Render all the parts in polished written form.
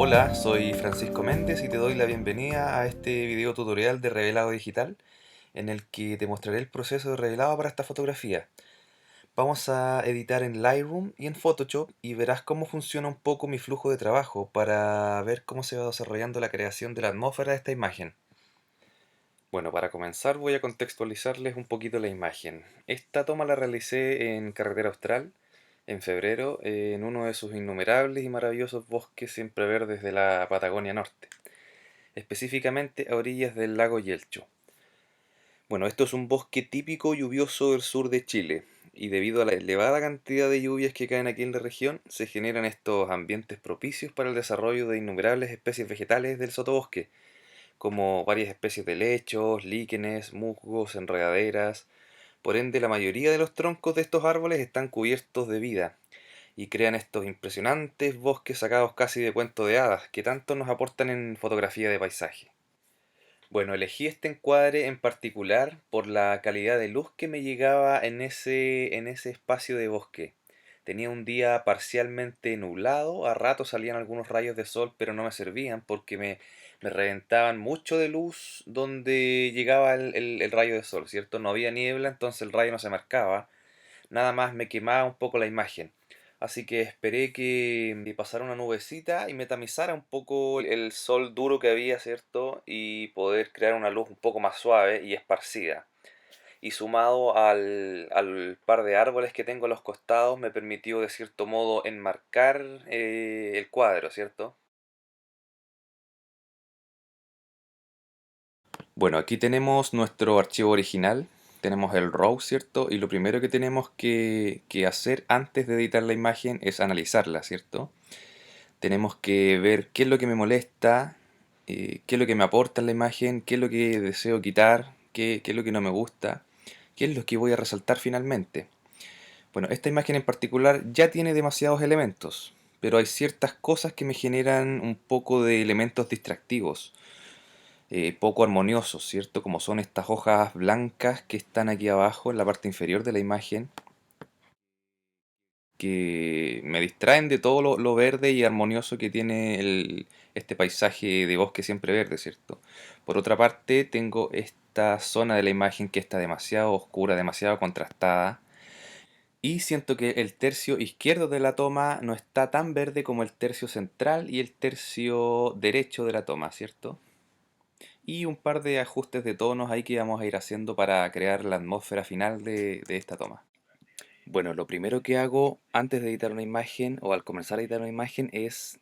Hola, soy Francisco Méndez y te doy la bienvenida a este video tutorial de revelado digital en el que te mostraré el proceso de revelado para esta fotografía. Vamos a editar en Lightroom y en Photoshop y verás cómo funciona un poco mi flujo de trabajo para ver cómo se va desarrollando la creación de la atmósfera de esta imagen. Bueno, para comenzar voy a contextualizarles un poquito la imagen. Esta toma la realicé en Carretera Austral en febrero, en uno de sus innumerables y maravillosos bosques siempre verdes de la Patagonia Norte, específicamente a orillas del lago Yelcho. Bueno, esto es un bosque típico lluvioso del sur de Chile, y debido a la elevada cantidad de lluvias que caen aquí en la región, se generan estos ambientes propicios para el desarrollo de innumerables especies vegetales del sotobosque, como varias especies de helechos, líquenes, musgos, enredaderas. Por ende, la mayoría de los troncos de estos árboles están cubiertos de vida y crean estos impresionantes bosques sacados casi de cuento de hadas que tanto nos aportan en fotografía de paisaje. Bueno, elegí este encuadre en particular por la calidad de luz que me llegaba en ese espacio de bosque. Tenía un día parcialmente nublado, a ratos salían algunos rayos de sol, pero no me servían porque me reventaban mucho de luz donde llegaba el rayo de sol, ¿cierto? No había niebla, entonces el rayo no se marcaba, nada más me quemaba un poco la imagen. Así que esperé que pasara una nubecita y me tamizara un poco el sol duro que había, ¿cierto? Y poder crear una luz un poco más suave y esparcida. Y sumado al par de árboles que tengo a los costados, me permitió de cierto modo enmarcar el cuadro, ¿cierto? Bueno, aquí tenemos nuestro archivo original, tenemos el RAW, ¿cierto? Y lo primero que tenemos que hacer antes de editar la imagen es analizarla, ¿cierto? Tenemos que ver qué es lo que me molesta, qué es lo que me aporta en la imagen, qué es lo que deseo quitar, qué es lo que no me gusta, qué es lo que voy a resaltar finalmente. Bueno, esta imagen en particular ya tiene demasiados elementos, pero hay ciertas cosas que me generan un poco de elementos distractivos, poco armoniosos, ¿cierto? Como son estas hojas blancas que están aquí abajo en la parte inferior de la imagen, que me distraen de todo lo verde y armonioso que tiene este paisaje de bosque siempre verde, ¿cierto? Por otra parte, tengo esta zona de la imagen que está demasiado oscura, demasiado contrastada, y siento que el tercio izquierdo de la toma no está tan verde como el tercio central y el tercio derecho de la toma, ¿cierto? Y un par de ajustes de tonos ahí que vamos a ir haciendo para crear la atmósfera final de esta toma. Bueno, lo primero que hago antes de editar una imagen o al comenzar a editar una imagen es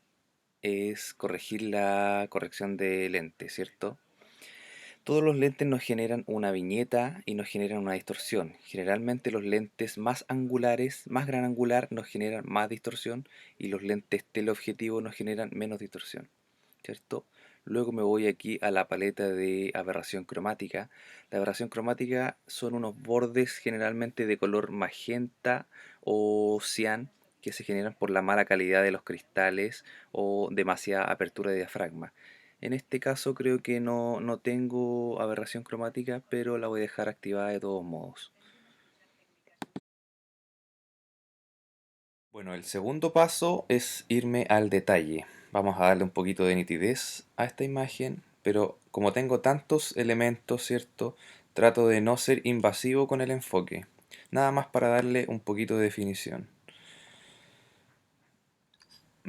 corregir la corrección de lente, ¿cierto? Todos los lentes nos generan una viñeta y nos generan una distorsión. Generalmente los lentes más angulares, más gran angular, nos generan más distorsión y los lentes teleobjetivo nos generan menos distorsión, ¿cierto? Luego me voy aquí a la paleta de aberración cromática. La aberración cromática son unos bordes generalmente de color magenta o cian que se generan por la mala calidad de los cristales o demasiada apertura de diafragma. En este caso creo que no tengo aberración cromática, pero la voy a dejar activada de todos modos. Bueno, el segundo paso es irme al detalle. Vamos a darle un poquito de nitidez a esta imagen, pero como tengo tantos elementos, ¿cierto? Trato de no ser invasivo con el enfoque. Nada más para darle un poquito de definición.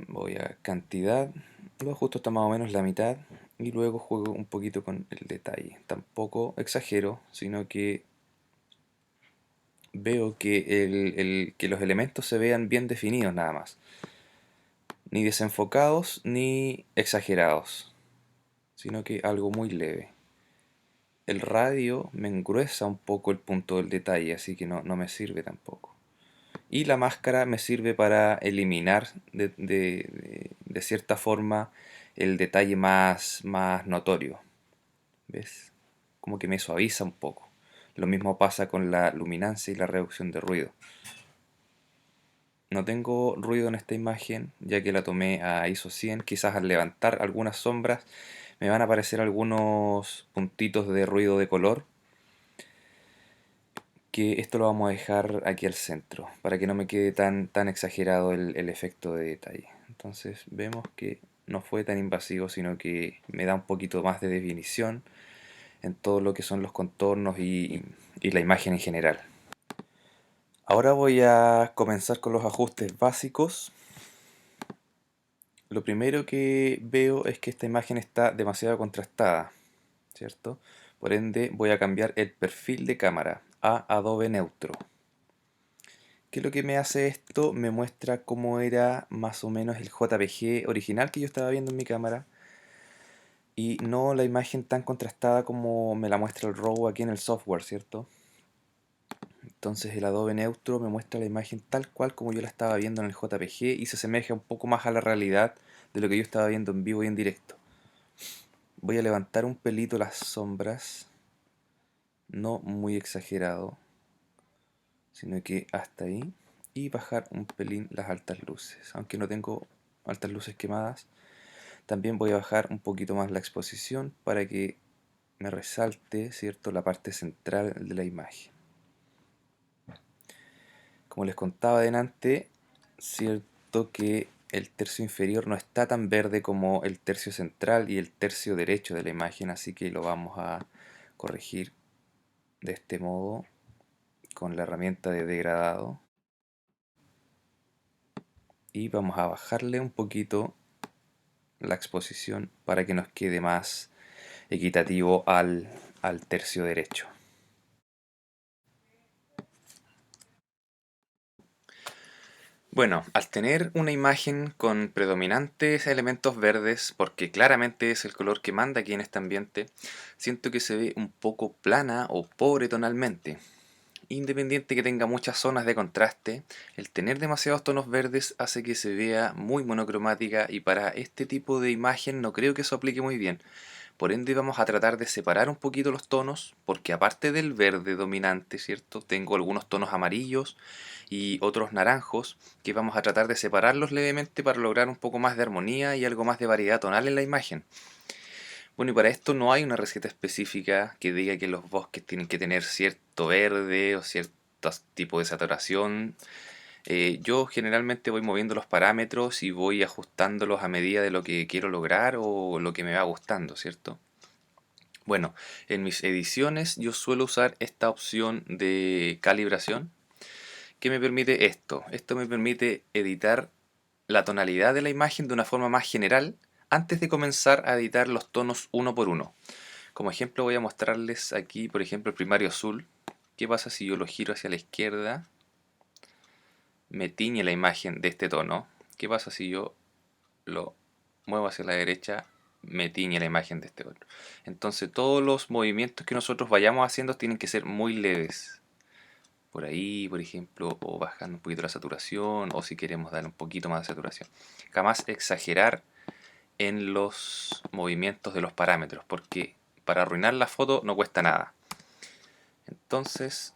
Voy a cantidad, lo justo está más o menos la mitad y luego juego un poquito con el detalle. Tampoco exagero, sino que veo que, que los elementos se vean bien definidos nada más. Ni desenfocados ni exagerados, sino que algo muy leve. El radio me engruesa un poco el punto del detalle, así que no me sirve tampoco. Y la máscara me sirve para eliminar de cierta forma el detalle más notorio. ¿Ves? Como que me suaviza un poco. Lo mismo pasa con la luminancia y la reducción de ruido. No tengo ruido en esta imagen, ya que la tomé a ISO 100. Quizás al levantar algunas sombras me van a aparecer algunos puntitos de ruido de color, que esto lo vamos a dejar aquí al centro, para que no me quede tan exagerado el efecto de detalle. Entonces vemos que no fue tan invasivo, sino que me da un poquito más de definición en todo lo que son los contornos y la imagen en general. Ahora voy a comenzar con los ajustes básicos. Lo primero que veo es que esta imagen está demasiado contrastada, ¿cierto? Por ende voy a cambiar el perfil de cámara a Adobe Neutro. ¿Qué es lo que me hace esto? Me muestra cómo era más o menos el JPG original que yo estaba viendo en mi cámara y no la imagen tan contrastada como me la muestra el RAW aquí en el software, ¿cierto? Entonces el Adobe Neutro me muestra la imagen tal cual como yo la estaba viendo en el JPG y se asemeja un poco más a la realidad de lo que yo estaba viendo en vivo y en directo. Voy a levantar un pelito las sombras, no muy exagerado, sino que hasta ahí, y bajar un pelín las altas luces. Aunque no tengo altas luces quemadas, también voy a bajar un poquito más la exposición para que me resalte, ¿cierto?, la parte central de la imagen. Como les contaba delante, cierto que el tercio inferior no está tan verde como el tercio central y el tercio derecho de la imagen, así que lo vamos a corregir de este modo con la herramienta de degradado. Y vamos a bajarle un poquito la exposición para que nos quede más equitativo al tercio derecho. Bueno, al tener una imagen con predominantes elementos verdes, porque claramente es el color que manda aquí en este ambiente, siento que se ve un poco plana o pobre tonalmente. Independiente que tenga muchas zonas de contraste, el tener demasiados tonos verdes hace que se vea muy monocromática y para este tipo de imagen no creo que eso aplique muy bien. Por ende vamos a tratar de separar un poquito los tonos, porque aparte del verde dominante, ¿cierto? Tengo algunos tonos amarillos y otros naranjos que vamos a tratar de separarlos levemente para lograr un poco más de armonía y algo más de variedad tonal en la imagen. Bueno, y para esto no hay una receta específica que diga que los bosques tienen que tener cierto verde o cierto tipo de saturación. Yo generalmente voy moviendo los parámetros y voy ajustándolos a medida de lo que quiero lograr o lo que me va gustando, ¿cierto? Bueno, en mis ediciones yo suelo usar esta opción de calibración que me permite esto. Esto me permite editar la tonalidad de la imagen de una forma más general antes de comenzar a editar los tonos uno por uno. Como ejemplo voy a mostrarles aquí, por ejemplo, el primario azul. ¿Qué pasa si yo lo giro hacia la izquierda? Me tiñe la imagen de este tono. ¿Qué pasa si yo lo muevo hacia la derecha? Me tiñe la imagen de este otro. Entonces todos los movimientos que nosotros vayamos haciendo tienen que ser muy leves. Por ahí, por ejemplo, o bajando un poquito la saturación, o si queremos darle un poquito más de saturación. Jamás exagerar en los movimientos de los parámetros, porque para arruinar la foto no cuesta nada. Entonces,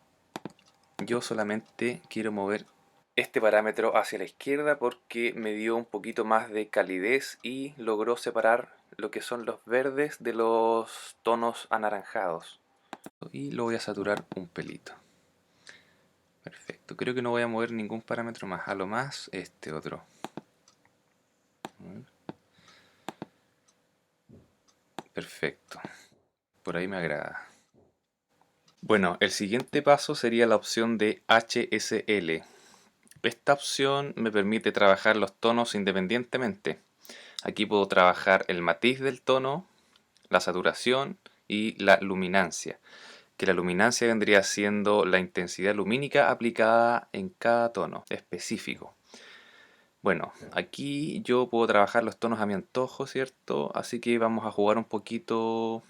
yo solamente quiero mover este parámetro hacia la izquierda porque me dio un poquito más de calidez y logró separar lo que son los verdes de los tonos anaranjados. Y lo voy a saturar un pelito. Perfecto, creo que no voy a mover ningún parámetro más, a lo más este otro. Perfecto, por ahí me agrada. Bueno, el siguiente paso sería la opción de HSL. Esta opción me permite trabajar los tonos independientemente. Aquí puedo trabajar el matiz del tono, la saturación y la luminancia. Que la luminancia vendría siendo la intensidad lumínica aplicada en cada tono específico. Bueno, aquí yo puedo trabajar los tonos a mi antojo, ¿cierto? Así que vamos a jugar un poquito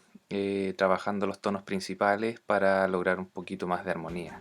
trabajando los tonos principales para lograr un poquito más de armonía.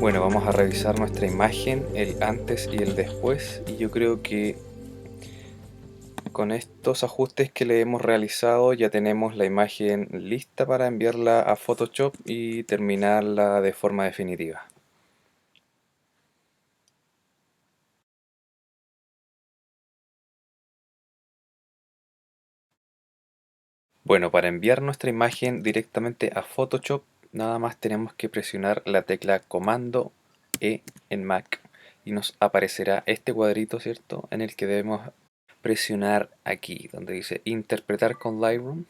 Bueno, vamos a revisar nuestra imagen, el antes y el después, y yo creo que con estos ajustes que le hemos realizado ya tenemos la imagen lista para enviarla a Photoshop y terminarla de forma definitiva. Bueno, para enviar nuestra imagen directamente a Photoshop, nada más tenemos que presionar la tecla Comando E en Mac y nos aparecerá este cuadrito, ¿cierto? En el que debemos presionar aquí, donde dice Interpretar con Lightroom.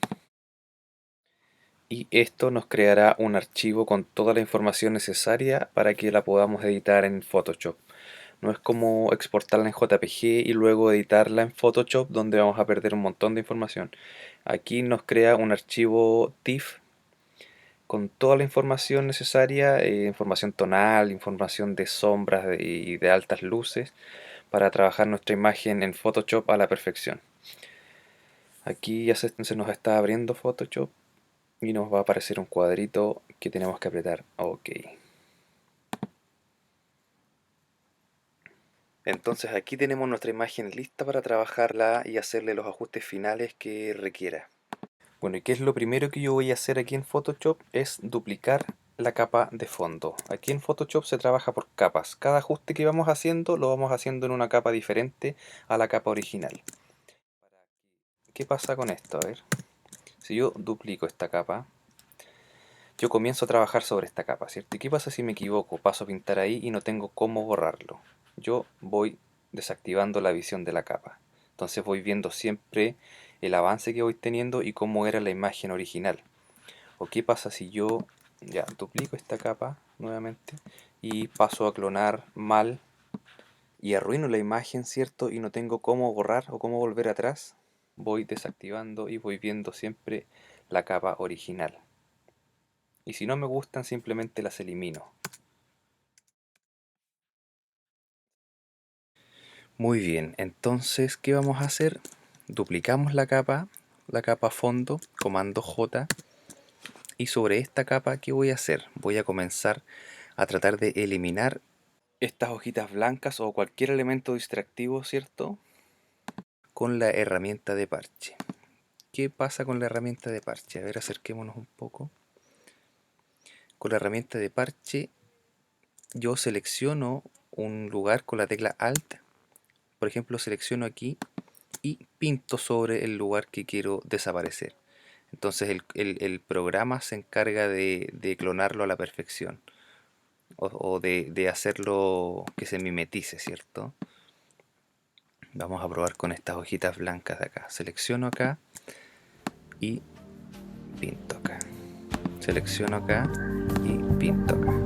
Y esto nos creará un archivo con toda la información necesaria para que la podamos editar en Photoshop. No es como exportarla en JPG y luego editarla en Photoshop, donde vamos a perder un montón de información. Aquí nos crea un archivo TIFF con toda la información necesaria, información tonal, información de sombras y de altas luces, para trabajar nuestra imagen en Photoshop a la perfección. Aquí ya se nos está abriendo Photoshop y nos va a aparecer un cuadrito que tenemos que apretar OK. Entonces aquí tenemos nuestra imagen lista para trabajarla y hacerle los ajustes finales que requiera. Bueno, ¿y qué es lo primero que yo voy a hacer aquí en Photoshop? Es duplicar la capa de fondo. Aquí en Photoshop se trabaja por capas. Cada ajuste que vamos haciendo lo vamos haciendo en una capa diferente a la capa original. ¿Qué pasa con esto? A ver, si yo duplico esta capa, yo comienzo a trabajar sobre esta capa, ¿cierto? ¿Y qué pasa si me equivoco? Paso a pintar ahí y no tengo cómo borrarlo. Yo voy desactivando la visión de la capa. Entonces voy viendo siempre el avance que voy teniendo y cómo era la imagen original. ¿O qué pasa si yo ya duplico esta capa nuevamente y paso a clonar mal y arruino la imagen, ¿cierto? Y no tengo cómo borrar o cómo volver atrás? Voy desactivando y voy viendo siempre la capa original. Y si no me gustan, simplemente las elimino. Muy bien, entonces, ¿qué vamos a hacer? Duplicamos la capa fondo, comando J, y sobre esta capa, ¿qué voy a hacer? Voy a comenzar a tratar de eliminar estas hojitas blancas o cualquier elemento distractivo, ¿cierto? Con la herramienta de parche. ¿Qué pasa con la herramienta de parche? A ver, acerquémonos un poco. Con la herramienta de parche, yo selecciono un lugar con la tecla Alt. Por ejemplo, selecciono aquí y pinto sobre el lugar que quiero desaparecer. Entonces el programa se encarga de clonarlo a la perfección o de hacerlo que se mimetice, ¿cierto? Vamos a probar con estas hojitas blancas de acá. Selecciono acá y pinto acá. Selecciono acá y pinto acá.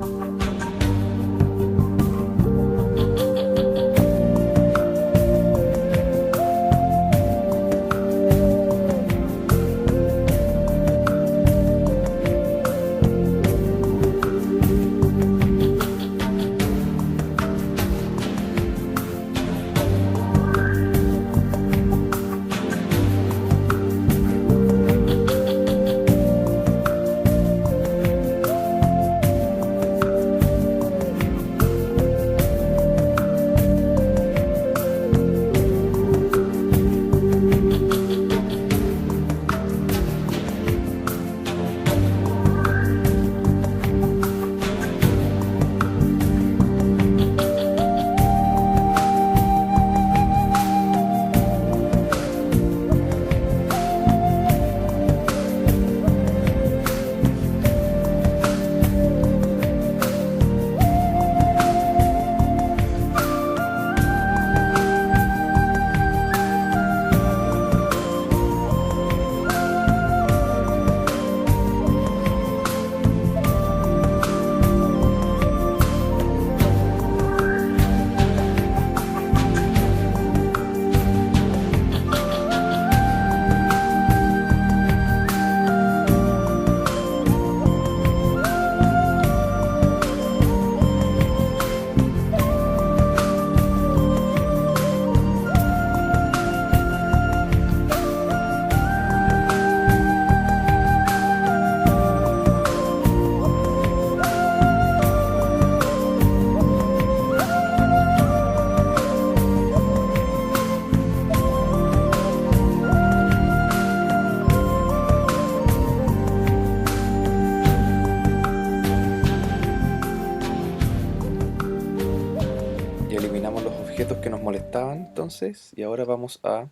que nos molestaban entonces, y ahora vamos a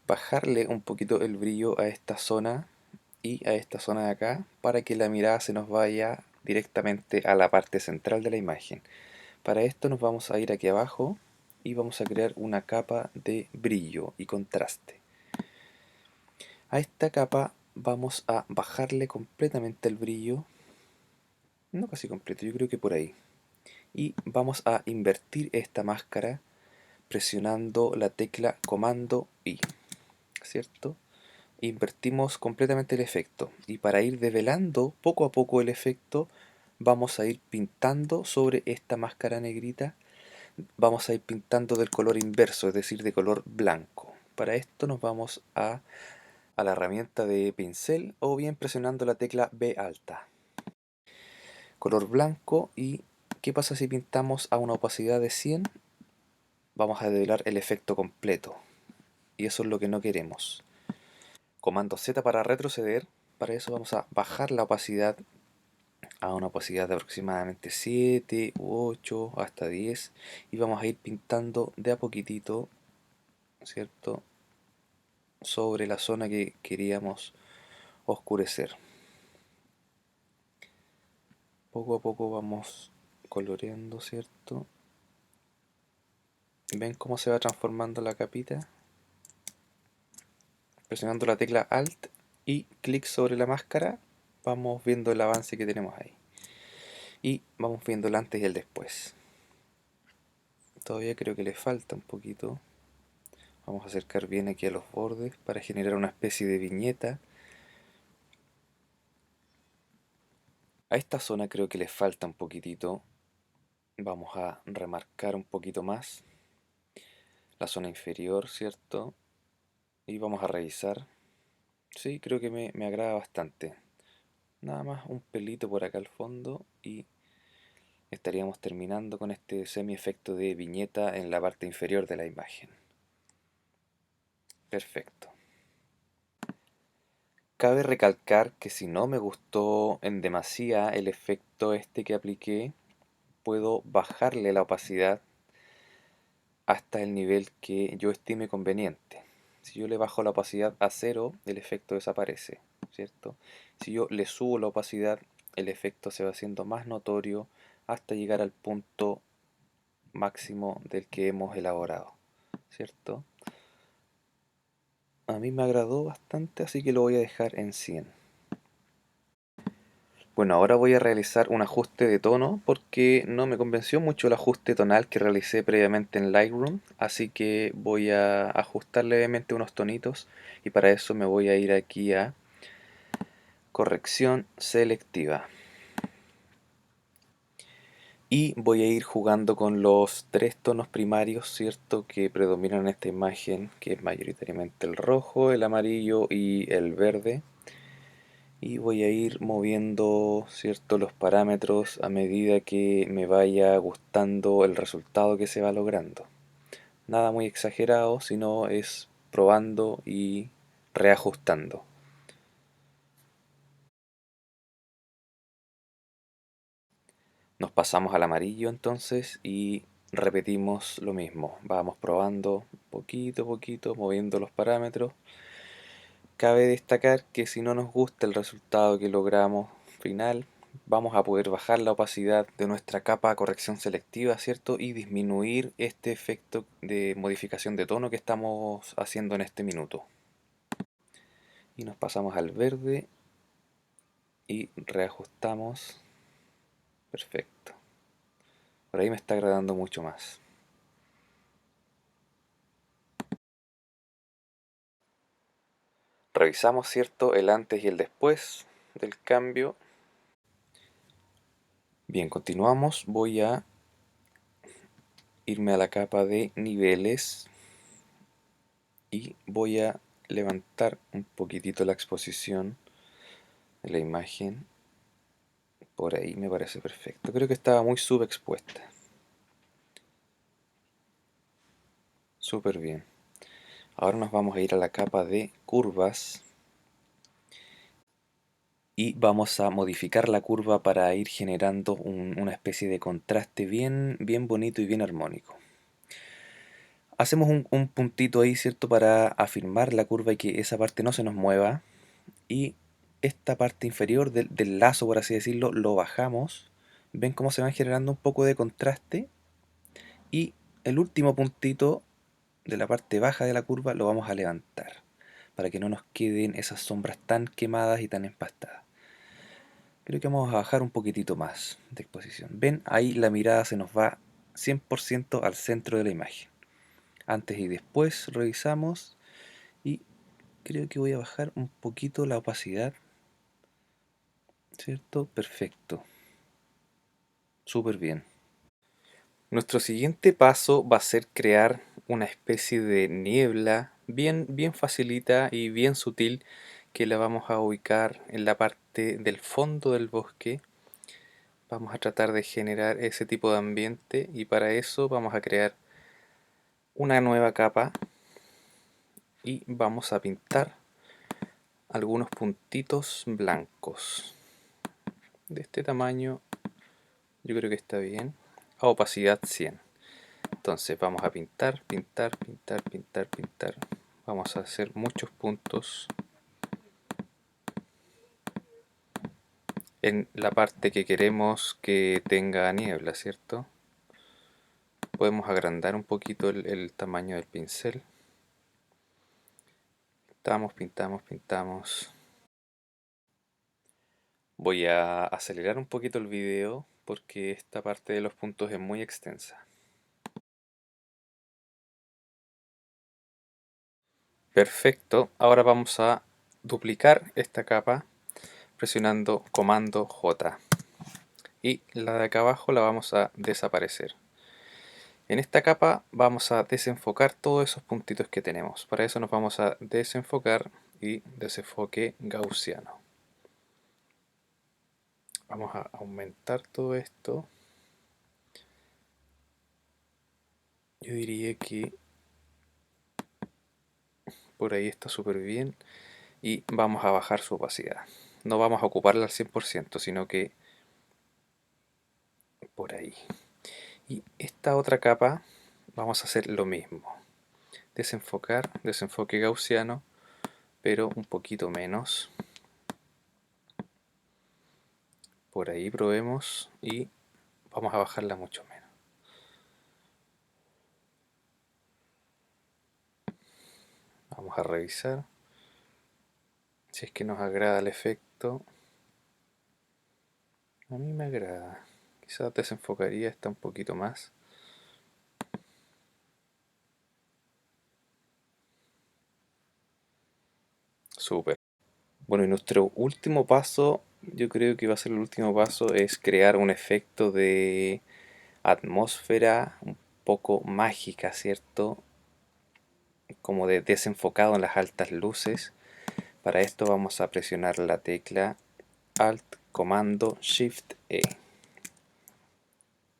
bajarle un poquito el brillo a esta zona y a esta zona de acá para que la mirada se nos vaya directamente a la parte central de la imagen. Para esto nos vamos a ir aquí abajo y vamos a crear una capa de brillo y contraste. A esta capa vamos a bajarle completamente el brillo, no casi completo, yo creo que por ahí. Y vamos a invertir esta máscara presionando la tecla Comando I, ¿cierto? Invertimos completamente el efecto, y para ir develando poco a poco el efecto vamos a ir pintando sobre esta máscara negrita, vamos a ir pintando del color inverso, es decir, de color blanco. Para esto nos vamos a la herramienta de pincel o bien presionando la tecla B alta. Color blanco. ¿Y qué pasa si pintamos a una opacidad de 100? Vamos a develar el efecto completo, y eso es lo que no queremos. Comando Z para retroceder. Para eso vamos a bajar la opacidad a una opacidad de aproximadamente 7 u 8 hasta 10, y vamos a ir pintando de a poquitito, ¿cierto?, sobre la zona que queríamos oscurecer. Poco a poco vamos coloreando, ¿cierto? ¿Ven cómo se va transformando la capita? Presionando la tecla Alt y clic sobre la máscara, vamos viendo el avance que tenemos ahí. Y vamos viendo el antes y el después. Todavía creo que le falta un poquito. Vamos a acercar bien aquí a los bordes para generar una especie de viñeta. A esta zona creo que le falta un poquitito. Vamos a remarcar un poquito más la zona inferior, ¿cierto? Y vamos a revisar. Sí, creo que me agrada bastante. Nada más un pelito por acá al fondo y estaríamos terminando con este semi efecto de viñeta en la parte inferior de la imagen. Perfecto. Cabe recalcar que si no me gustó en demasía el efecto este que apliqué, puedo bajarle la opacidad hasta el nivel que yo estime conveniente. Si yo le bajo la opacidad a 0, el efecto desaparece, ¿cierto? Si yo le subo la opacidad, el efecto se va haciendo más notorio hasta llegar al punto máximo del que hemos elaborado, ¿cierto? A mí me agradó bastante, así que lo voy a dejar en 100. Bueno, ahora voy a realizar un ajuste de tono porque no me convenció mucho el ajuste tonal que realicé previamente en Lightroom, así que voy a ajustar levemente unos tonitos, y para eso me voy a ir aquí a corrección selectiva. Y voy a ir jugando con los tres tonos primarios, ¿cierto?, que predominan en esta imagen, que es mayoritariamente el rojo, el amarillo y el verde. Y voy a ir moviendo, ¿cierto?, los parámetros a medida que me vaya gustando el resultado que se va logrando. Nada muy exagerado, sino es probando y reajustando. Nos pasamos al amarillo entonces y repetimos lo mismo. Vamos probando poquito a poquito, moviendo los parámetros. Cabe destacar que si no nos gusta el resultado que logramos final, vamos a poder bajar la opacidad de nuestra capa a corrección selectiva, ¿cierto? Y disminuir este efecto de modificación de tono que estamos haciendo en este minuto. Y nos pasamos al verde y reajustamos. Perfecto. Por ahí me está agradando mucho más. Revisamos, ¿cierto?, el antes y el después del cambio. Bien, continuamos. Voy a irme a la capa de niveles y voy a levantar un poquitito la exposición de la imagen. Por ahí me parece perfecto. Creo que estaba muy subexpuesta. Súper bien. Ahora nos vamos a ir a la capa de curvas y vamos a modificar la curva para ir generando una especie de contraste bien bonito y bien armónico. Hacemos un puntito ahí, ¿cierto? Para afirmar la curva y que esa parte no se nos mueva. Y esta parte inferior del lazo, por así decirlo, lo bajamos. Ven cómo se van generando un poco de contraste. Y el último puntito de la parte baja de la curva lo vamos a levantar, para que no nos queden esas sombras tan quemadas y tan empastadas. Creo que vamos a bajar un poquitito más de exposición. Ven, ahí la mirada se nos va 100% al centro de la imagen. Antes y después revisamos y creo que voy a bajar un poquito la opacidad, ¿cierto? Perfecto. Súper bien. Nuestro siguiente paso va a ser crear una especie de niebla bien facilita y bien sutil, que la vamos a ubicar en la parte del fondo del bosque. Vamos a tratar de generar ese tipo de ambiente y para eso vamos a crear una nueva capa y vamos a pintar algunos puntitos blancos de este tamaño. Yo creo que está bien, a opacidad 100. Entonces vamos a pintar. Vamos a hacer muchos puntos en la parte que queremos que tenga niebla, ¿cierto? Podemos agrandar un poquito el tamaño del pincel. Pintamos. Voy a acelerar un poquito el video porque esta parte de los puntos es muy extensa. Perfecto, ahora vamos a duplicar esta capa presionando comando J y la de acá abajo la vamos a desaparecer. En esta capa vamos a desenfocar todos esos puntitos que tenemos. Para eso nos vamos a desenfocar y desenfoque gaussiano. Vamos a aumentar todo esto. Yo diría que por ahí está súper bien. Y vamos a bajar su opacidad. No vamos a ocuparla al 100%, sino que por ahí. Y esta otra capa vamos a hacer lo mismo. Desenfocar, desenfoque gaussiano, pero un poquito menos. Por ahí probemos y vamos a bajarla mucho menos. Vamos a revisar si es que nos agrada el efecto. A mí me agrada. Quizás desenfocaría esta un poquito más. Súper. Bueno, y nuestro último paso, yo creo que va a ser el último paso, es crear un efecto de atmósfera un poco mágica, ¿cierto? Como de desenfocado en las altas luces. Para esto vamos a presionar la tecla Alt, Comando, Shift E.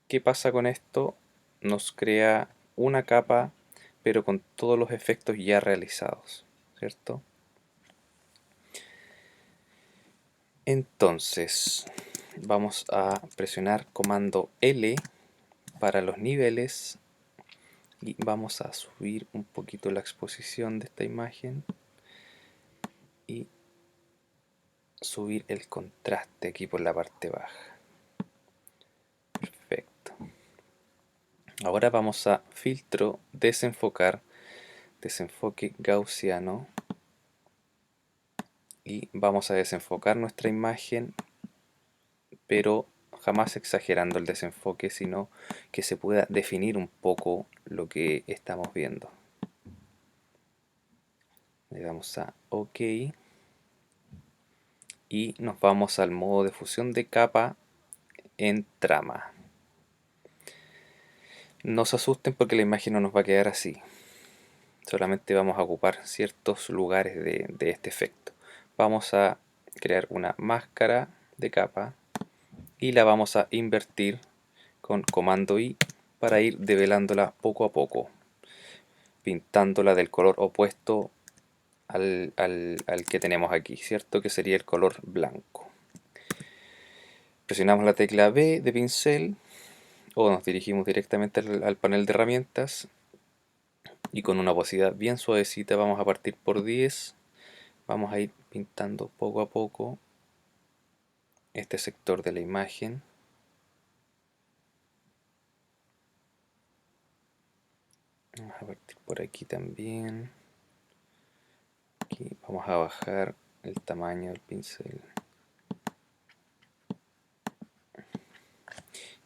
¿Qué pasa con esto? Nos crea una capa, pero con todos los efectos ya realizados, ¿cierto? Entonces, vamos a presionar Comando L para los niveles y vamos a subir un poquito la exposición de esta imagen y subir el contraste aquí por la parte baja. Perfecto. Ahora vamos a filtro, desenfocar, desenfoque gaussiano y vamos a desenfocar nuestra imagen, pero jamás exagerando el desenfoque, sino que se pueda definir un poco lo que estamos viendo. Le damos a OK y nos vamos al modo de fusión de capa en trama. No se asusten porque la imagen no nos va a quedar así. Solamente vamos a ocupar ciertos lugares de este efecto. Vamos a crear una máscara de capa y la vamos a invertir con comando I para ir develándola poco a poco, pintándola del color opuesto al que tenemos aquí, ¿cierto? Que sería el color blanco. Presionamos la tecla B de pincel o nos dirigimos directamente al panel de herramientas y con una opacidad bien suavecita. Vamos a partir por 10. Vamos a ir pintando poco a poco este sector de la imagen. Vamos a partir por aquí también. Aquí vamos a bajar el tamaño del pincel.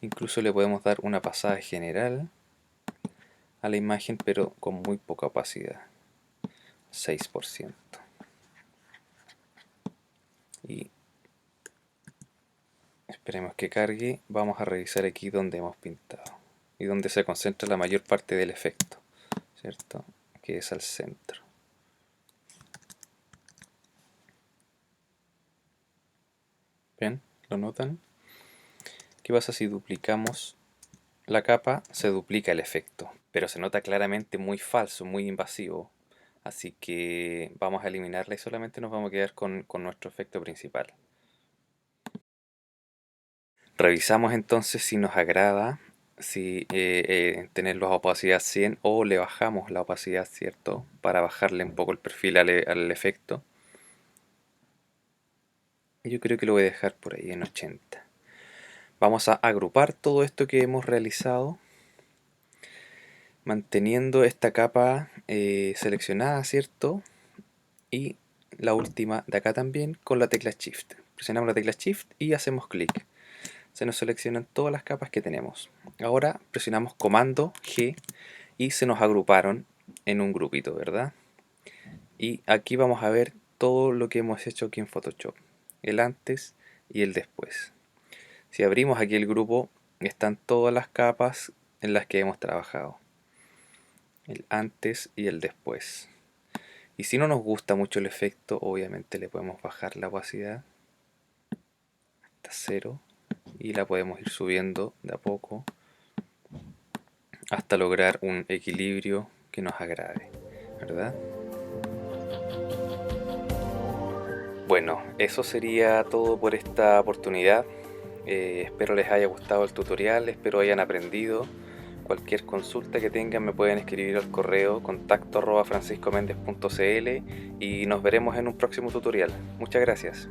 Incluso le podemos dar una pasada general a la imagen, pero con muy poca opacidad, 6%. Y esperemos que cargue. Vamos a revisar aquí donde hemos pintado y donde se concentra la mayor parte del efecto, ¿cierto? Que es al centro. ¿Ven? ¿Lo notan? ¿Qué pasa si duplicamos la capa? Se duplica el efecto, pero se nota claramente muy falso, muy invasivo. Así que vamos a eliminarla y solamente nos vamos a quedar con nuestro efecto principal. Revisamos entonces si nos agrada, si tener la opacidad 100 o le bajamos la opacidad, ¿cierto? Para bajarle un poco el perfil al efecto. Yo creo que lo voy a dejar por ahí en 80. Vamos a agrupar todo esto que hemos realizado, manteniendo esta capa seleccionada, ¿cierto? Y la última de acá también con la tecla Shift. Presionamos la tecla Shift y hacemos clic. Se nos seleccionan todas las capas que tenemos. Ahora presionamos Comando G y se nos agruparon en un grupito, ¿verdad? Y aquí vamos a ver todo lo que hemos hecho aquí en Photoshop, el antes y el después. Si abrimos aquí el grupo, están todas las capas en las que hemos trabajado, el antes y el después. Y si no nos gusta mucho el efecto, obviamente le podemos bajar la opacidad hasta 0 y la podemos ir subiendo de a poco hasta lograr un equilibrio que nos agrade, ¿verdad? Bueno, eso sería todo por esta oportunidad. Espero les haya gustado el tutorial, espero hayan aprendido. Cualquier consulta que tengan me pueden escribir al correo contacto@franciscomendez.cl y nos veremos en un próximo tutorial. Muchas gracias.